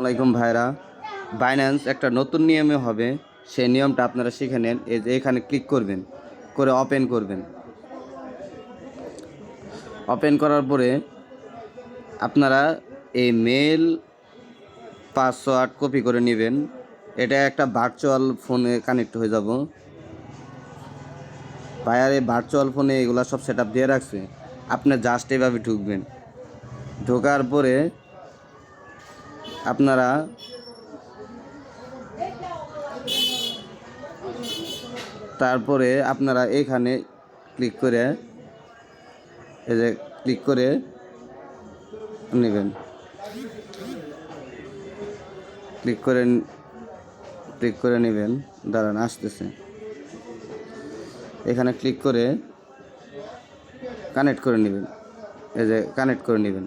আসসালামাইকুম ভাইরা। বাইন্যান্স একটা নতুন নিয়মে হবে, সেই নিয়মটা আপনারা শিখে নেন। এই যে এখানে ক্লিক করবেন, করে ওপেন করবেন। ওপেন করার পরে আপনারা এই মেল পাসওয়ার্ড কপি করে নেবেন। এটা একটা ভার্চুয়াল ফোনে কানেক্ট হয়ে যাব। ভাইয়ার এই ভার্চুয়াল ফোনে এগুলো সব সেট আপ দিয়ে রাখছে। আপনি জাস্ট এভাবে ঢুকবেন। ঢোকার পরে আপনারা তারপরে আপনারা এখানে ক্লিক করে এই যে ক্লিক করে নেবেন। ক্লিক করে নেবেন। দাঁড়ান, আসতেছে। এখানে ক্লিক করে কানেক্ট করে নেবেন। এই যে কানেক্ট করে নেবেন।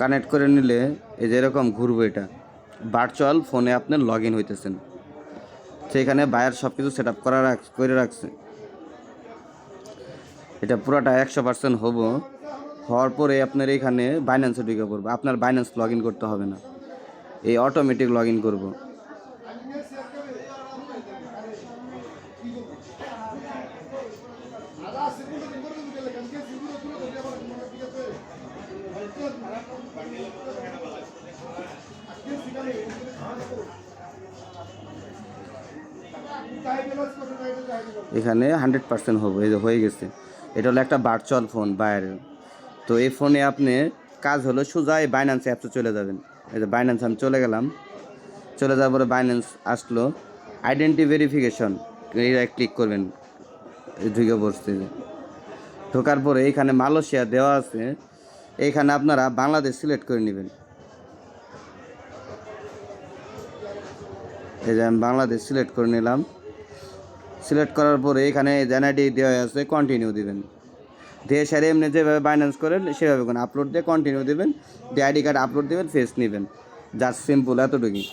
কানেক্ট করে নিলে এই যে এরকম ঘুরবে। এটা ভার্চুয়াল ফোনে আপনার লগ ইন হইতেছেন। সেখানে বায়ার সব কিছু সেট আপ করে রাখছে। এটা পুরোটা 100% হওয়ার পরে আপনার এখানে বাইন্যান্সে ঢুকে পড়বে। আপনার বাইন্যান্স লগ ইন করতে হবে না, এই অটোমেটিক লগ ইন করবো। এখানে 100% হবে। এই যে হয়ে গেছে। এটা হলো একটা ভার্চুয়াল ফোন বাইরের। তো এই ফোনে আপনি কাজ হলো সোজা এই বাইন্যান্স অ্যাপসে চলে যাবেন। এই যে বাইন্যান্স আমি চলে গেলাম। চলে যাওয়ার পরে বাইন্যান্স আসলো, আইডেন্টি ভেরিফিকেশন ক্লিক করবেন। ঢুকে পড়ছে। ঢোকার পরে এখানে মালয়েশিয়া দেওয়া আছে। এইখানে আপনারা বাংলাদেশ সিলেক্ট করে নেবেন। এই যে আমি বাংলাদেশ সিলেক্ট করে নিলাম। সিলেক্ট করার পরে এখানে এনআইডি দেওয়া আছে, কন্টিনিউ দিবেন। দিয়ে সারে এমনি যেভাবে বাইন্যান্স করেন সেভাবে আপলোড দিয়ে কন্টিনিউ দেবেন। দিয়ে আইডি কার্ড আপলোড দেবেন, ফেস নেবেন। জাস্ট সিম্পল, এতটুকুই।